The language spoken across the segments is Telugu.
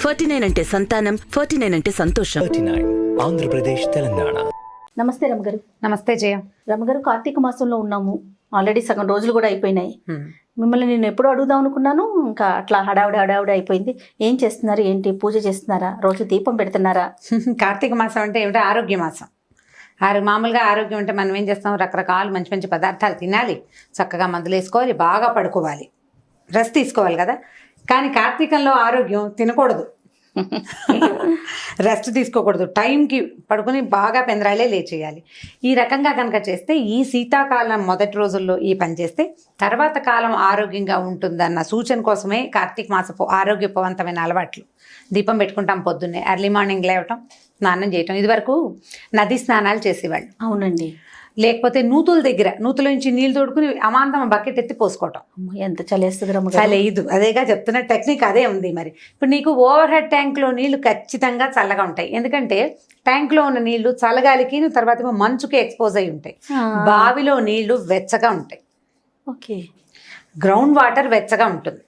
49 అంటే సంతానం, 49 అంటే సంతోషం. 39 ఆంధ్రప్రదేశ్, తెలంగాణ. నమస్తే రమగారు. నమస్తే జయ. రమగారు, కార్తీక మాసంలో ఉన్నాము. ఆల్రెడీ సగం రోజులు కూడా అయిపోయినాయి. మిమ్మల్ని నేను ఎప్పుడూ అడుగుదాం అనుకున్నాను, ఇంకా అట్లా హడావుడి అయిపోయింది. ఏం చేస్తున్నారు, ఏంటి పూజ చేస్తున్నారా, రోజు దీపం పెడుతున్నారా? కార్తీక మాసం అంటే ఏమిటో ఆరోగ్య మాసం. మామూలుగా ఆరోగ్యం అంటే మనం ఏం చేస్తాం, రకరకాలు మంచి మంచి పదార్థాలు తినాలి, చక్కగా మందులు వేసుకోవాలి, బాగా పడుకోవాలి, రెస్ట్ తీసుకోవాలి కదా. కానీ కార్తీకంలో ఆరోగ్యం తినకూడదు, రెస్ట్ తీసుకోకూడదు, టైంకి పడుకుని బాగా పెందరాళ్ళే లేచేయాలి. ఈ రకంగా కనుక చేస్తే ఈ శీతాకాలం మొదటి రోజుల్లో ఈ పని చేస్తే తర్వాత కాలం ఆరోగ్యంగా ఉంటుందన్న సూచన కోసమే కార్తీక మాసపు ఆరోగ్యవంతమైన అలవాట్లు. దీపం పెట్టుకుంటాం పొద్దున్నే, ఎర్లీ మార్నింగ్ లేవటం, స్నానం చేయటం. ఇదివరకు నది స్నానాలు చేసేవాళ్ళు. అవునండి. లేకపోతే నూతుల నుంచి నీళ్ళు తోడుకుని అమాంతం బకెట్ ఎత్తి పోసుకోవటం. ఎంత చలేస్తుంది రమగారు. చలేదు, అదేగా చెప్తున్న టెక్నిక్ అదే ఉంది. మరి ఇప్పుడు నీకు ఓవర్ హెడ్ ట్యాంక్లో నీళ్లు ఖచ్చితంగా చల్లగా ఉంటాయి, ఎందుకంటే ట్యాంక్లో ఉన్న నీళ్లు చల్లగాలికి తర్వాత మంచుకి ఎక్స్పోజ్ అయి ఉంటాయి. బావిలో నీళ్లు వెచ్చగా ఉంటాయి, ఓకే. గ్రౌండ్ వాటర్ వెచ్చగా ఉంటుంది.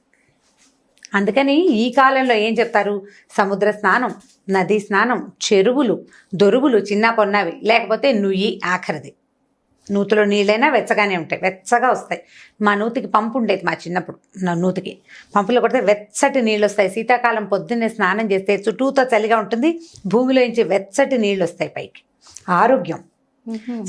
అందుకని ఈ కాలంలో ఏం చెప్తారు, సముద్ర స్నానం, నదీ స్నానం, చెరువులు, దొరువులు చిన్న పొన్నవి, లేకపోతే నుయ్యి ఆఖరిది. నూతిలో నీళ్ళైనా వెచ్చగానే ఉంటాయి, వెచ్చగా వస్తాయి. మా నూతికి పంపు ఉండేది, మా చిన్నప్పుడు నా నూతికి పంపులో కొడితే వెచ్చటి నీళ్ళు వస్తాయి. శీతాకాలం పొద్దున్నే స్నానం చేస్తే చుట్టూతో చలిగా ఉంటుంది, భూమిలోంచి వెచ్చటి నీళ్ళు వస్తాయి పైకి. ఆరోగ్యం.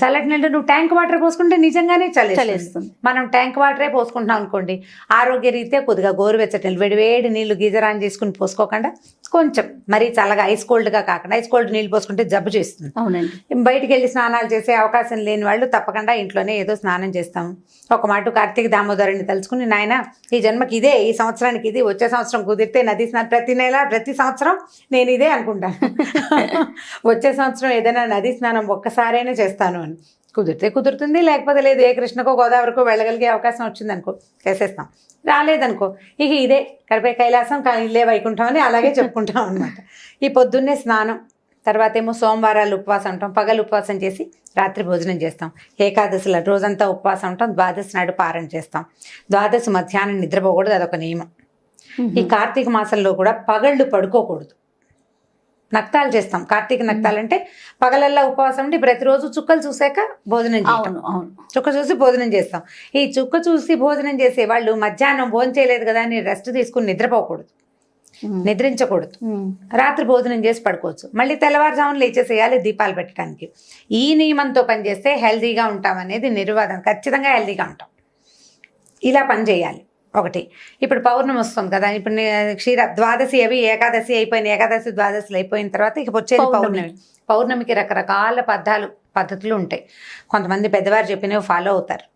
చల్లటి నీళ్ళు నువ్వు ట్యాంక్ వాటర్ పోసుకుంటే నిజంగానే చలిస్తుంది. మనం ట్యాంక్ వాటరే పోసుకుంటున్నాం అనుకోండి, ఆరోగ్య రీత్యా కొద్దిగా గోరువెచ్చటి నీళ్ళు, వేడి నీళ్ళు గీజర్ ఆన్ చేసుకుని పోసుకోకుండా కొంచెం మరీ చల్లగా ఐస్ కోల్డ్గా కాకుండా ఐస్ కోల్డ్ నీళ్ళు పోసుకుంటే జబ్బు చేస్తుంది. అవునండి. బయటికి వెళ్ళి స్నానాలు చేసే అవకాశం లేని వాళ్ళు తప్పకుండా ఇంట్లోనే ఏదో స్నానం చేస్తాము. ఒక మాట కార్తీక దామోదరుని తలుచుకుని, నాయన ఈ జన్మకి ఇదే, ఈ సంవత్సరానికి ఇది, వచ్చే సంవత్సరం కుదిరితే నది స్నానం, ప్రతి నెల ప్రతి సంవత్సరం నేను ఇదే అనుకుంటాను. వచ్చే సంవత్సరం ఏదైనా నది స్నానం ఒక్కసారైనా చేస్తాను అని. కుదురుతుంది, లేకపోతే లేదు, ఏ కృష్ణకో గోదావరికో వెళ్ళగలిగే అవకాశం వచ్చిందనుకో చేసేస్తాం, రాలేదనుకో ఇక ఇదే కడిపే కైలాసం, ఇల్లే వైకుంఠం అని అలాగే చెప్పుకుంటాం అనమాట. ఈ పొద్దున్నే స్నానం, తర్వాత ఏమో సోమవారాలు ఉపవాసం ఉంటాం, పగలు ఉపవాసం చేసి రాత్రి భోజనం చేస్తాం. ఏకాదశిలో రోజంతా ఉపవాసం ఉంటాం, ద్వాదశి నాడు పారణ చేస్తాం. ద్వాదశి మధ్యాహ్నం నిద్రపోకూడదు, అదొక నియమం. ఈ కార్తీక మాసంలో కూడా పగళ్ళు పడుకోకూడదు, నక్తాలు చేస్తాం. కార్తీక నక్తాలు అంటే పగలల్లా ఉపవాసం ఉండి ప్రతిరోజు చుక్కలు చూసాక భోజనం చేస్తాం. చుక్క చూసి భోజనం చేస్తాం. ఈ చుక్క చూసి భోజనం చేసే వాళ్ళు మధ్యాహ్నం భోజనం చేయలేదు కదా అని రెస్ట్ తీసుకుని నిద్రపోకూడదు, నిద్రించకూడదు. రాత్రి భోజనం చేసి పడుకోవచ్చు, మళ్ళీ తెల్లవారుజామున లేచేసేయాలి దీపాలు పెట్టడానికి. ఈ నియమంతో పనిచేస్తే హెల్తీగా ఉంటాం అనేది నిర్వాదం, ఖచ్చితంగా హెల్తీగా ఉంటాం. ఇలా పని చేయాలి. ఒకటి, ఇప్పుడు పౌర్ణమి వస్తుంది కదా, ఇప్పుడు ద్వాదశి అవి ఏకాదశి అయిపోయిన, ఏకాదశి ద్వాదశిలు అయిపోయిన తర్వాత ఇక వచ్చేది పౌర్ణమి. పౌర్ణమికి రకరకాల పద్ధతులు ఉంటాయి. కొంతమంది పెద్దవారు చెప్పినవి ఫాలో అవుతారు,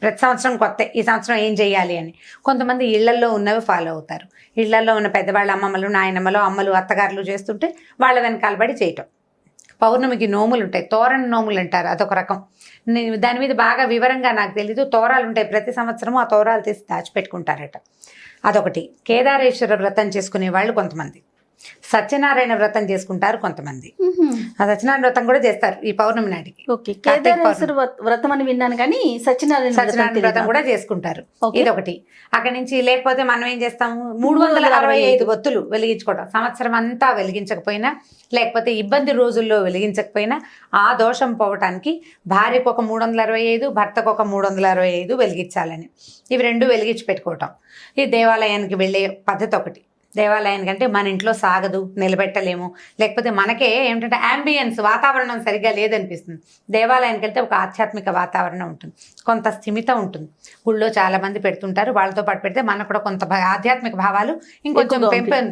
ప్రతి సంవత్సరం కొత్త, ఈ సంవత్సరం ఏం చేయాలి అని. కొంతమంది ఇళ్లల్లో ఉన్నవి ఫాలో అవుతారు. ఇళ్లల్లో ఉన్న పెద్దవాళ్ళ అమ్మమ్మలు, నాయనమ్మలు, అమ్మలు, అత్తగారులు చేస్తుంటే వాళ్ళ వెనకాలబడి చేయటం. పౌర్ణమికి నోములు ఉంటాయి, తోరణ నోములు అంటారు, అదొక రకం. దాని మీద బాగా వివరంగా నాకు తెలీదు. తోరాలు ఉంటాయి, ప్రతి సంవత్సరము ఆ తోరాలు తీసి దాచిపెట్టుకుంటారట, అదొకటి. కేదారేశ్వర వ్రతం చేసుకునే వాళ్ళు కొంతమంది, సత్యనారాయణ వ్రతం చేసుకుంటారు కొంతమంది. ఆ సత్యనారాయణ వ్రతం కూడా చేస్తారు ఈ పౌర్ణమి నాటికి. కేదారేశ్వర వ్రతం అని విన్నాను, కానీ సత్యనారాయణ వ్రతం కూడా చేసుకుంటారు. ఇదొకటి. అక్కడి నుంచి లేకపోతే మనం ఏం చేస్తాము, 365 ఒత్తులు వెలిగించుకోవడం. సంవత్సరం అంతా వెలిగించకపోయినా, లేకపోతే ఇబ్బంది రోజుల్లో వెలిగించకపోయినా ఆ దోషం పోవటానికి భార్యకు ఒక 365, భర్తకు ఒక 365 వెలిగించాలని, ఇవి రెండు వెలిగించి పెట్టుకోవటం. ఈ దేవాలయానికి వెళ్ళే పద్ధతి ఒకటి. దేవాలయానికి అంటే మన ఇంట్లో సాగదు, నిలబెట్టలేము, లేకపోతే మనకే ఏమిటంటే యాంబియన్స్, వాతావరణం సరిగ్గా లేదనిపిస్తుంది. దేవాలయానికి వెళ్తే ఒక ఆధ్యాత్మిక వాతావరణం ఉంటుంది, కొంత స్థిమిత ఉంటుంది. గుళ్ళో చాలా మంది పెడుతుంటారు, వాళ్ళతో పాటు పెడితే మనకు కూడా కొంత ఆధ్యాత్మిక భావాలు ఇంకొంచెం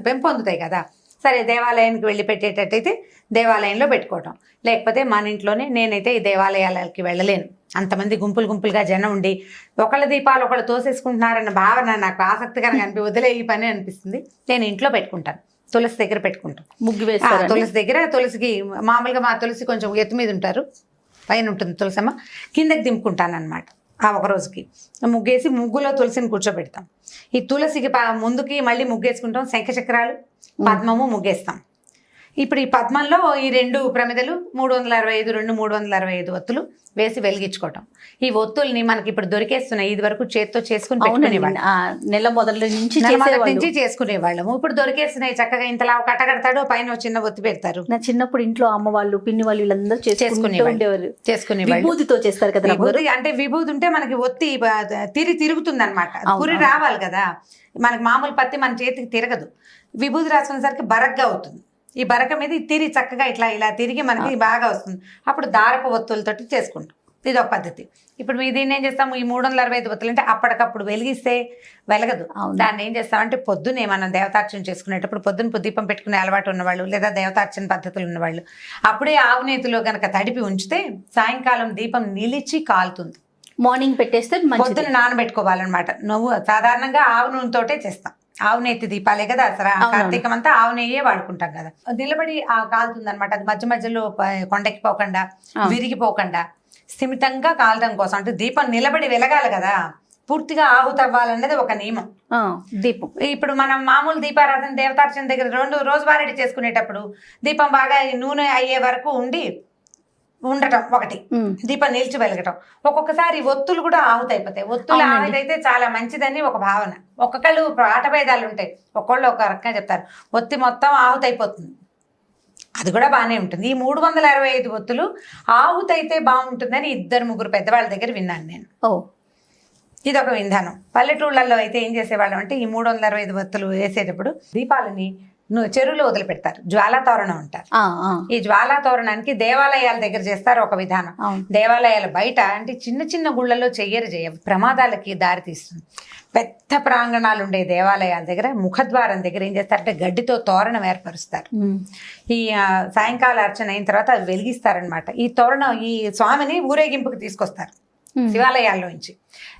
పెంపొందుతాయి కదా. సరే, దేవాలయానికి వెళ్ళి పెట్టేటట్టయితే దేవాలయంలో పెట్టుకోవటం, లేకపోతే మన ఇంట్లోనే. నేనైతే ఈ దేవాలయాలకి వెళ్ళలేను, అంతమంది గుంపులుగా జనం ఉండి ఒకళ్ళ దీపాలు ఒకళ్ళు తోసేసుకుంటున్నారన్న భావన నాకు ఆసక్తికరంగా వదిలే ఈ పని అనిపిస్తుంది. నేను ఇంట్లో పెట్టుకుంటాను, తులసి దగ్గర పెట్టుకుంటాం. ముగ్గు వేస్తాను తులసి దగ్గర. తులసికి మామూలుగా మా తులసి కొంచెం ఎత్తు మీద ఉంటారు, పైన ఉంటుంది తులసమ్మ, కిందకి దింపుకుంటాను అనమాట. ఆ ఒక రోజుకి ముగ్గేసి ముగ్గులో తులసిని కూర్చోబెడతాం. ఈ తులసికి ముందుకి మళ్ళీ ముగ్గేసుకుంటాం, శంఖచక్రాలు, పద్మము ముగ్గేస్తాం. ఇప్పుడు ఈ పద్మంలో ఈ 2 ప్రమిదలు 365 365 ఒత్తులు వేసి వెలిగించుకోవటం. ఈ ఒత్తుల్ని మనకి ఇప్పుడు దొరికేస్తున్నాయి. ఇది వరకు చేత్తో చేసుకుని పెట్టుకునేవాళ్ళం, నెల మొదల నుంచి నుంచి చేసుకునేవాళ్ళము. ఇప్పుడు దొరికేస్తున్నాయి చక్కగా. ఇంతలా కట్టగడతాడు, పైన ఒక చిన్న ఒత్తి పెడతారు. నా చిన్నప్పుడు ఇంట్లో అమ్మ వాళ్ళు పిన్ని వాళ్ళు వీళ్ళందరూ చేసుకునేవాళ్ళు. విభూతితో చేస్తారు కదా. అంటే విభూతి ఉంటే మనకి ఒత్తి తిరుగుతుంది అనమాట. పురి రావాలి కదా, మనకి మామూలు పత్తి మన చేతికి తిరగదు. విభూతి రాసుకునేసరికి బరగ్గా అవుతుంది. ఈ బరక మీద తిరిగి చక్కగా ఇలా తిరిగి మనకి బాగా వస్తుంది. అప్పుడు దారపు ఒత్తులతోటి చేసుకుంటాం. ఇది ఒక పద్ధతి. ఇప్పుడు మీ దీన్ని ఏం చేస్తాము, ఈ 365 ఒత్తులు అంటే అప్పటికప్పుడు వెలిగిస్తే వెలగదు. దాన్ని ఏం చేస్తామంటే పొద్దునే మనం దేవతార్చన చేసుకునేటప్పుడు పొద్దున దీపం పెట్టుకునే అలవాటు ఉన్నవాళ్ళు లేదా దేవతార్చన పద్ధతులు ఉన్నవాళ్ళు అప్పుడే ఆవు నేతిలో కనుక తడిపి ఉంచితే సాయంకాలం దీపం నిలిచి కాలుతుంది. మార్నింగ్ పెట్టేస్తే పొద్దున నానబెట్టుకోవాలన్నమాట. నువ్వు సాధారణంగా ఆవు నూనెతోటే చేస్తాం. ఆవు నెత్తి దీపాలే కదా, అసలు కార్తీకం అంతా ఆవు నెయ్యే వాడుకుంటాం కదా. నిలబడి కాలుతుంది అనమాట. అది మధ్య మధ్యలో కొండెక్కిపోకుండా విరిగిపోకుండా స్థిమితంగా కాలడం కోసం, అంటే దీపం నిలబడి వెలగాలి కదా, పూర్తిగా ఆహుతవ్వాలన్నది ఒక నియమం. దీపం ఇప్పుడు మనం మామూలు దీపారాధన దేవతార్చన దగ్గర రోజువారీ చేసుకునేటప్పుడు దీపం బాగా నూనె అయ్యే వరకు ఉండటం ఒకటి, దీపం నిలిచి వెలగటం. ఒక్కొక్కసారి ఒత్తులు కూడా ఆహుతైపోతాయి. ఒత్తులు ఆహుతైతే చాలా మంచిదని ఒక భావన. ఒక్కొక్కళ్ళు ఆటభేదాలు ఉంటాయి, ఒక్కొళ్ళు ఒక రకంగా చెప్తారు. ఒత్తి మొత్తం ఆహుతైపోతుంది, అది కూడా బాగానే ఉంటుంది. ఈ 365 ఒత్తులు ఆహుతైతే బాగుంటుందని 2-3 పెద్దవాళ్ళ దగ్గర విన్నాను నేను. ఇది ఒక విధానం. పల్లెటూళ్ళల్లో అయితే ఏం చేసేవాళ్ళం అంటే ఈ 365 ఒత్తులు వేసేటప్పుడు దీపాలని చెరువులో వదిలిపెడతారు. జ్వాలా తోరణం అంటారు. ఈ జ్వాలా తోరణానికి దేవాలయాల దగ్గర చేస్తారు ఒక విధానం. దేవాలయాల బయట అంటే చిన్న చిన్న గుళ్ళల్లో చెయ్యరు, ప్రమాదాలకి దారి తీస్తుంది. పెద్ద ప్రాంగణాలు ఉండే దేవాలయాల దగ్గర ముఖద్వారం దగ్గర ఏం చేస్తారంటే గడ్డితో తోరణం ఏర్పరుస్తారు. ఈ సాయంకాల అర్చన అయిన తర్వాత అది వెలిగిస్తారనమాట. ఈ తోరణం ఈ స్వామిని ఊరేగింపుకి తీసుకొస్తారు శివాలయాల్లో నుంచి.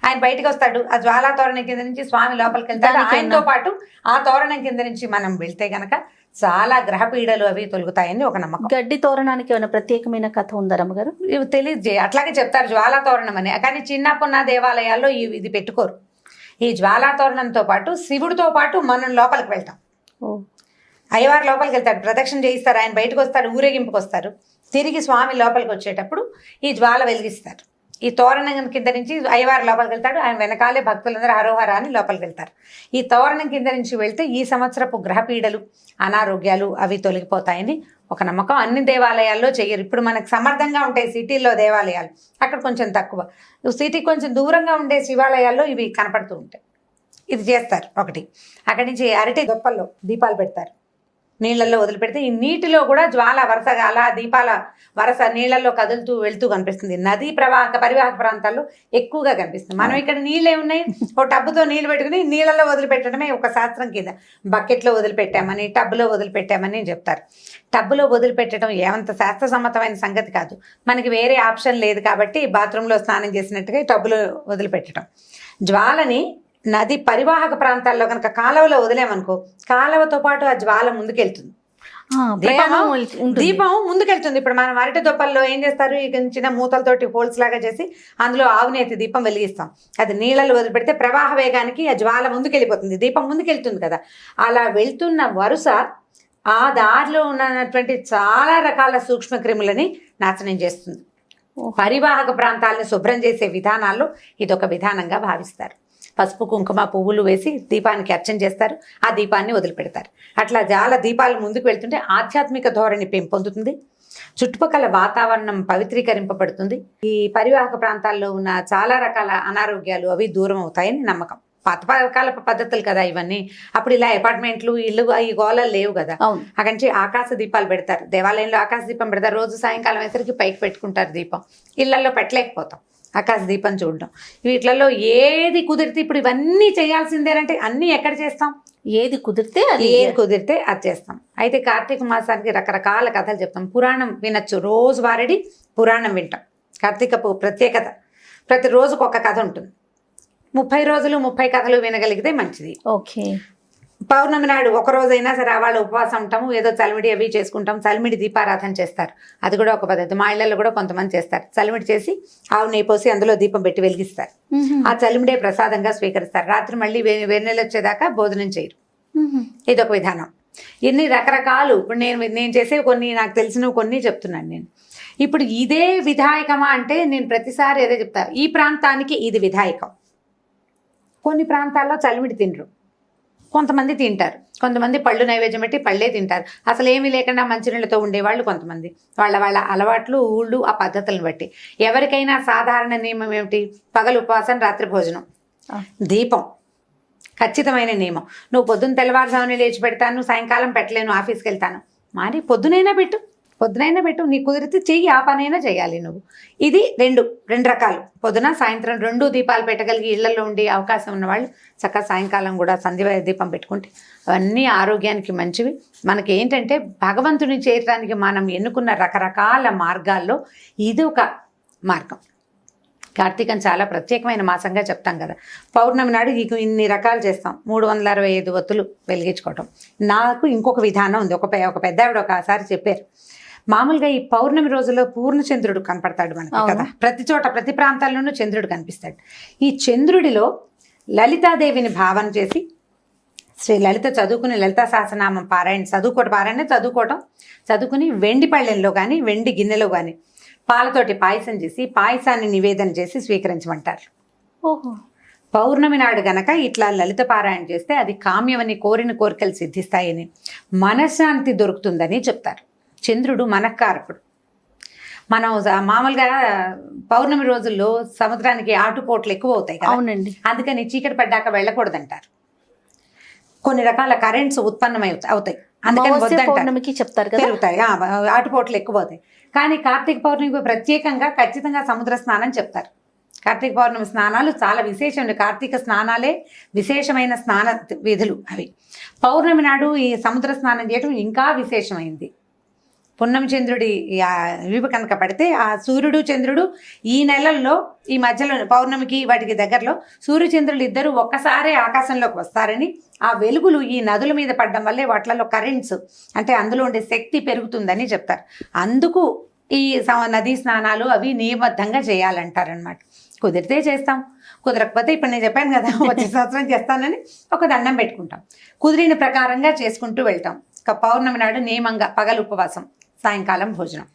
ఆయన బయటకు వస్తాడు, ఆ జ్వాలా తోరణం కింద నుంచి స్వామి లోపలికి వెళ్తాడు. ఆయనతో పాటు ఆ తోరణం కింద నుంచి మనం వెళ్తే గనక చాలా గ్రహ పీడలు అవి తొలుగుతాయని ఒక నమ్మకం. గడ్డి తోరణానికి ఏమైనా ప్రత్యేకమైన కథ ఉందా రమ్మగారు? ఇవి తెలియదు, అట్లాగే చెప్తారు జ్వాలా తోరణం అని. కానీ చిన్నప్పున్న దేవాలయాల్లో ఇది పెట్టుకోరు. ఈ జ్వాలా తోరణంతో పాటు శివుడితో పాటు మనం లోపలికి వెళ్తాం. అయ్యవారు లోపలికి వెళ్తాడు, ప్రదక్షిణ చేయిస్తారు, ఆయన బయటకు వస్తాడు, ఊరేగింపుకి వస్తారు. తిరిగి స్వామి లోపలికి వచ్చేటప్పుడు ఈ జ్వాల వెలిగిస్తారు. ఈ తోరణం కింద నుంచి అయ్యవారు లోపలికి వెళ్తాడు, ఆయన వెనకాలే భక్తులందరూ హరోహర అని లోపలికి వెళ్తారు. ఈ తోరణం కింద నుంచి వెళ్తే ఈ సంవత్సరపు గ్రహపీడలు అనారోగ్యాలు అవి తొలగిపోతాయని ఒక నమ్మకం. అన్ని దేవాలయాల్లో చెయ్యరు. ఇప్పుడు మనకు సమర్థంగా ఉంటాయి సిటీల్లో దేవాలయాలు, అక్కడ కొంచెం తక్కువ. సిటీకి కొంచెం దూరంగా ఉండే శివాలయాల్లో ఇవి కనపడుతూ ఉంటాయి. ఇది చేస్తారు ఒకటి. అక్కడి నుంచి అరటి దొప్పల్లో దీపాలు పెడతారు, నీళ్ళల్లో వదిలిపెడితే ఈ నీటిలో కూడా జ్వాల వరుసగా అలా దీపాల వరస నీళ్ళల్లో కదులుతూ వెళ్తూ కనిపిస్తుంది. నదీ పరివాహక ప్రాంతాల్లో ఎక్కువగా కనిపిస్తుంది. మనం ఇక్కడ నీళ్ళే ఉన్నాయి, ఓ టబ్బుతో నీళ్ళు పెట్టుకుని నీళ్ళల్లో వదిలిపెట్టడమే ఒక శాస్త్రం కింద. బకెట్లో వదిలిపెట్టామని టబ్బులో వదిలిపెట్టామని చెప్తారు. టబ్బులో వదిలిపెట్టడం ఏమంత శాస్త్రసమ్మతమైన సంగతి కాదు. మనకి వేరే ఆప్షన్ లేదు కాబట్టి బాత్రూంలో స్నానం చేసినట్టుగా టబ్బులో వదిలిపెట్టడం. జ్వాలని నది పరివాహక ప్రాంతాల్లో కనుక కాలువలో వదిలేమనుకో, కాలువతో పాటు ఆ జ్వాల ముందుకెళ్తుంది, దీపం ముందుకెళ్తుంది. ఇప్పుడు మనం అరటి దొప్పల్లో ఏం చేస్తారు, ఇక చిన్న మూతలతోటి హోల్స్ లాగా చేసి అందులో ఆవునేతి దీపం వెలిగిస్తాం. అది నీళ్ళలో వదిలిపెడితే ప్రవాహ వేగానికి ఆ జ్వాల ముందుకెళ్ళిపోతుంది, దీపం ముందుకెళ్తుంది కదా. అలా వెళ్తున్న వరుస ఆ దారిలో ఉన్నటువంటి చాలా రకాల సూక్ష్మ క్రిములని నాశనం చేస్తుంది. పరివాహక ప్రాంతాలను శుభ్రం చేసే విధానాల్లో ఇదొక విధానంగా భావిస్తారు. పసుపు కుంకుమ పువ్వులు వేసి దీపానికి అర్చన చేస్తారు, ఆ దీపాన్ని వదిలిపెడతారు. అట్లా జాల దీపాలు ముందుకు వెళ్తుంటే ఆధ్యాత్మిక ధోరణి పెంపొందుతుంది, చుట్టుపక్కల వాతావరణం పవిత్రీకరింపబడుతుంది. ఈ పరివాహక ప్రాంతాల్లో ఉన్న చాలా రకాల అనారోగ్యాలు అవి దూరం అవుతాయని నమ్మకం. పాతకాల పద్ధతులు కదా ఇవన్నీ. అప్పుడు ఇలా అపార్ట్మెంట్లు ఇల్లు ఈ గోళాలు లేవు కదా. అక్కడి నుంచి ఆకాశ దీపాలు పెడతారు, దేవాలయంలో ఆకాశ దీపం పెడతారు. రోజు సాయంకాలం వేసరికి పైకి పెట్టుకుంటారు దీపం. ఇళ్లలో పెట్టలేకపోతాం ఆకాశ దీపం చూడడం. వీటిలలో ఏది కుదిరితే ఇప్పుడు ఇవన్నీ చేయాల్సిందేనంటే అన్నీ ఎక్కడ చేస్తాం, ఏది కుదిరితే అది చేస్తాం. అయితే కార్తీక మాసానికి రకరకాల కథలు చెప్తాం. పురాణం వినొచ్చు, రోజు వారడి పురాణం వింటాం. కార్తీకపు ప్రత్యేకత, ప్రతి రోజుకు ఒక కథ ఉంటుంది. 30 రోజులు 30 కథలు వినగలిగితే మంచిది. ఓకే. పౌర్ణమి నాడు ఒక రోజైనా సరే వాళ్ళు ఉపవాసం ఉంటాము, ఏదో చలిమిడి అవి చేసుకుంటాం. చలిమిడి దీపారాధన చేస్తారు, అది కూడా ఒక పద్ధతి. మా ఇళ్లలో కూడా కొంతమంది చేస్తారు. చలిమిడి చేసి ఆవు నెయ్యి పోసి అందులో దీపం పెట్టి వెలిగిస్తారు. ఆ చలిమిడే ప్రసాదంగా స్వీకరిస్తారు. రాత్రి మళ్ళీ వెన్నెల వచ్చేదాకా భోజనం చేయరు. ఇదొక విధానం. ఎన్ని రకరకాలు. ఇప్పుడు నేను చేసే కొన్ని నాకు తెలిసినవి కొన్ని చెప్తున్నాను నేను. ఇప్పుడు ఇదే విధాయకమా అంటే నేను ప్రతిసారి అదే చెప్తాను, ఈ ప్రాంతానికి ఇది విధాయకం. కొన్ని ప్రాంతాల్లో చలిమిడి తినరు, కొంతమంది తింటారు. కొంతమంది పళ్ళు నైవేద్యం పెట్టి పళ్ళే తింటారు. అసలు ఏమీ లేకుండా మంచినీళ్ళతో ఉండేవాళ్ళు కొంతమంది. వాళ్ళ అలవాట్లు, ఊళ్ళు, ఆ పద్ధతులను బట్టి. ఎవరికైనా సాధారణ నియమం ఏమిటి? పగలు ఉపవాసం, రాత్రి భోజనం, దీపం ఖచ్చితమైన నియమం. నువ్వు పొద్దున్న తెల్లవారుజామునే లేచి పెడతాను, సాయంకాలం పెట్టలేను, ఆఫీస్కి వెళ్తాను. మరి పొద్దునైనా పెట్టు, నీ కుదిరితే చెయ్యి, ఆ పనైనా చేయాలి నువ్వు. ఇది రెండు రకాలు. పొద్దున సాయంత్రం 2 దీపాలు పెట్టగలిగి ఇళ్లలో ఉండి అవకాశం ఉన్నవాళ్ళు చక్కగా సాయంకాలం కూడా సంధ్య దీపం పెట్టుకుంటే అవన్నీ ఆరోగ్యానికి మంచివి. మనకి ఏంటంటే భగవంతుని చేరడానికి మనం ఎన్నుకున్న రకరకాల మార్గాల్లో ఇది ఒక మార్గం. కార్తీకం చాలా ప్రత్యేకమైన మాసంగా చెప్తాం కదా. పౌర్ణమి నాడు ఇన్ని రకాలు చేస్తాం. 365 ఒత్తులు వెలిగించుకోవటం. నాకు ఇంకొక విధానం ఉంది. ఒక పెద్ద ఆవిడ ఒకసారి చెప్పారు, మామూలుగా ఈ పౌర్ణమి రోజుల్లో పూర్ణచంద్రుడు కనపడతాడు మనకి కదా. ప్రతి చోట, ప్రతి ప్రాంతాల్లోనూ చంద్రుడు కనిపిస్తాడు. ఈ చంద్రుడిలో లలితాదేవిని భావన చేసి శ్రీ లలిత చదువుకుని లలితా సహస్రనామం చదువుకుని వెండి పళ్ళెంలో కానీ వెండి గిన్నెలో కానీ పాలతోటి పాయసం చేసి పాయసాన్ని నివేదన చేసి స్వీకరించమంటారు. ఓహో. పౌర్ణమి నాడు గనక ఇట్లా లలిత పారాయణ చేస్తే అది కామ్యమని, కోరిన కోరికలు సిద్ధిస్తాయని, మనశ్శాంతి దొరుకుతుందని చెప్తారు. చంద్రుడు మనఃకారకుడు. మనం మామూలుగా పౌర్ణమి రోజుల్లో సముద్రానికి ఆటుపోట్లు ఎక్కువ అవుతాయి కదా. అవునండి. అందుకని చీకటి పడ్డాక వెళ్ళకూడదంటారు. కొన్ని రకాల కరెంట్స్ ఉత్పన్నమై అవుతాయి. అందుకని పౌర్ణమికి చెప్తారు కదా, పెరుగుతాయి, ఆటుపోట్లు ఎక్కువ అవుతాయి. కానీ కార్తీక పౌర్ణమికి ప్రత్యేకంగా ఖచ్చితంగా సముద్ర స్నానం చెప్తారు. కార్తీక పౌర్ణమి స్నానాలు చాలా విశేషం. కార్తీక స్నానాలే విశేషమైన స్నాన విధులు అవి. పౌర్ణమి నాడు ఈ సముద్ర స్నానం చేయడం ఇంకా విశేషమైంది. పున్నమి చంద్రుడి వీపు కనుక పడితే ఆ సూర్యుడు చంద్రుడు ఈ నెలల్లో, ఈ మధ్యలో పౌర్ణమికి వాటికి దగ్గరలో సూర్యచంద్రులు ఇద్దరు ఒక్కసారే ఆకాశంలోకి వస్తారని, ఆ వెలుగులు ఈ నదుల మీద పడడం వల్లే వాటిలలో కరెంట్స్ అంటే అందులో ఉండే శక్తి పెరుగుతుందని చెప్తారు. అందుకు ఈ నదీ స్నానాలు అవి నియమబద్ధంగా చేయాలంటారనమాట. కుదిరితే చేస్తాం, కుదరకపోతే ఇప్పుడు నేను చెప్పాను కదా వచ్చే సంవత్సరం చేస్తానని ఒక దండం పెట్టుకుంటాం. కుదిరిన ప్రకారంగా చేసుకుంటూ వెళ్తాం. పౌర్ణమి నాడు నియమంగా పగలు ఉపవాసం, సాయంకాలం భోజనం,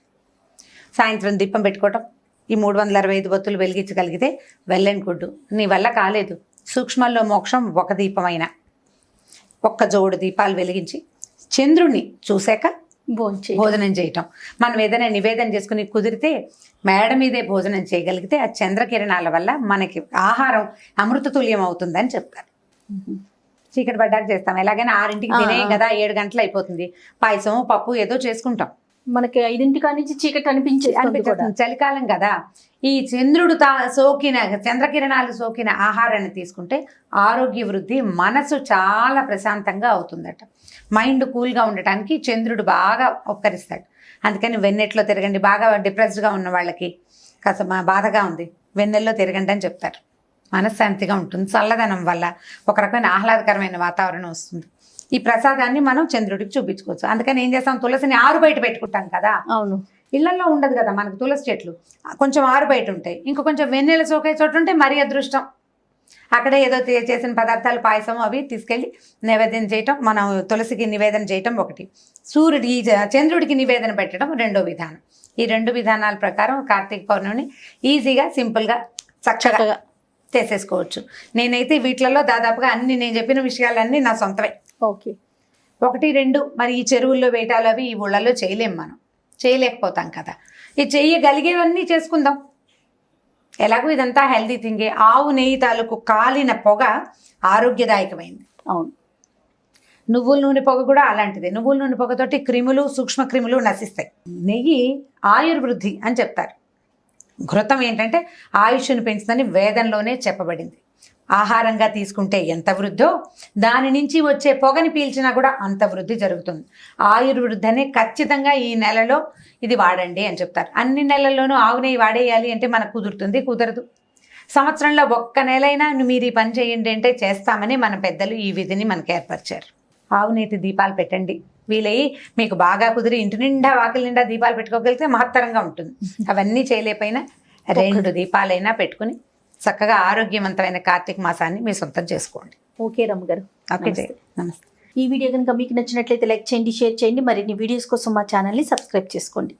సాయంత్రం దీపం పెట్టుకోవటం. ఈ 365 ఒత్తులు వెలిగించగలిగితే వెళ్ళని గుడ్డు. నీ వల్ల కాలేదు, సూక్ష్మంలో మోక్షం ఒక దీపమైన ఒక్క జోడు దీపాలు వెలిగించి చంద్రుణ్ణి చూశాక భోజనం చేయటం. మనం ఏదైనా నివేదన చేసుకుని కుదిరితే మేడ మీదే భోజనం చేయగలిగితే ఆ చంద్రకిరణాల వల్ల మనకి ఆహారం అమృతతుల్యం అవుతుందని చెప్తారు. చీకటి పడ్డాక చేస్తాం. ఎలాగైనా 6ంటికి తినే కదా, 7 గంటలు అయిపోతుంది. పాయసం, పప్పు ఏదో చేసుకుంటాం. మనకి 5ంటి నుంచి చీకటి అనిపించేస్తుంది. చలికాలం కదా. ఈ చంద్రుడు సోకిన చంద్రకిరణాలు సోకిన ఆహారాన్ని తీసుకుంటే ఆరోగ్య వృద్ధి, మనసు చాలా ప్రశాంతంగా అవుతుందట. మైండ్ కూల్గా ఉండటానికి చంద్రుడు బాగా ఉపకరిస్తాడు. అందుకని వెన్నెట్లో తిరగండి. బాగా డిప్రెస్డ్గా ఉన్న వాళ్ళకి, కాస్త బాధగా ఉంది, వెన్నెల్లో తిరగండి అని చెప్తారు. మనశ్శాంతిగా ఉంటుంది. చల్లదనం వల్ల ఒక రకమైన ఆహ్లాదకరమైన వాతావరణం వస్తుంది. ఈ ప్రసాదాన్ని మనం చంద్రుడికి చూపించుకోవచ్చు. అందుకని ఏం చేస్తాం, తులసిని ఆరు బయట పెట్టుకుంటాం కదా. అవును, ఇళ్లలో ఉండదు కదా మనకు తులసి చెట్లు, కొంచెం ఆరు బయట ఉంటాయి. ఇంకా కొంచెం వెన్నెల సోకే చోటు ఉంటే మరీ అదృష్టం. అక్కడే ఏదో చేసిన పదార్థాలు, పాయసం అవి తీసుకెళ్ళి నైవేద్యం చేయటం, మనం తులసికి నివేదన చేయటం ఒకటి, సూర్యుడి చంద్రుడికి నివేదన పెట్టడం రెండో విధానం. ఈ 2 విధానాల ప్రకారం కార్తీక పౌర్ణమిని ఈజీగా, సింపుల్గా, చక్కగా చేసేసుకోవచ్చు. నేనైతే వీటిలలో దాదాపుగా అన్ని నేను చెప్పిన విషయాలన్నీ నా సొంతమే. ఓకే. 1, 2 మరి ఈ చెరువుల్లో వేటాలు అవి ఈ ఊళ్ళల్లో చేయలేం, మనం చేయలేకపోతాం కదా. ఈ చేయగలిగేవన్నీ చేసుకుందాం. ఎలాగో ఇదంతా హెల్తీ థింగే. ఆవు నెయ్యి తాలూకు కాలిన పొగ ఆరోగ్యదాయకమైంది. అవును. నువ్వుల నూనె పొగ కూడా అలాంటిదే. నువ్వుల నూనె పొగతోటి క్రిములు, సూక్ష్మ క్రిములు నశిస్తాయి. నెయ్యి ఆయుర్వృద్ధి అని చెప్తారు. ఘృతం ఏంటంటే ఆయుష్ను పెంచుదని వేదంలోనే చెప్పబడింది. ఆహారంగా తీసుకుంటే ఎంత వృద్ధో దాని నుంచి వచ్చే పొగని పీల్చినా కూడా అంత వృద్ధి జరుగుతుంది. ఆయుర్వృద్ధి అనే ఖచ్చితంగా ఈ నెలలో ఇది వాడండి అని చెప్తారు. అన్ని నెలల్లోనూ ఆవు నెయ్యి వాడేయాలి అంటే మనకు కుదరదు. సంవత్సరంలో ఒక్క నెలైనా మీరు ఈ పని చేయండి అంటే చేస్తామని మన పెద్దలు ఈ విధిని మనకు ఏర్పరిచారు. ఆవు నీటి దీపాలు పెట్టండి. వీలయ్యి మీకు బాగా కుదిరి ఇంటి నిండా, వాకిలి నిండా దీపాలు పెట్టుకోగలిగితే మహత్తరంగా ఉంటుంది. అవన్నీ చేయలేకపోయినా 2 దీపాలైనా పెట్టుకుని చక్కగా ఆరోగ్యవంతమైన కార్తీక మాసాన్ని మీ సొంతం చేసుకోండి. ఓకే రమ్మ గారు, ఓకే, నమస్తే. ఈ వీడియో కనుక మీకు నచ్చినట్లయితే లైక్ చేయండి, షేర్ చేయండి. మరిన్ని వీడియోస్ కోసం మా ఛానల్ని సబ్స్క్రైబ్ చేసుకోండి.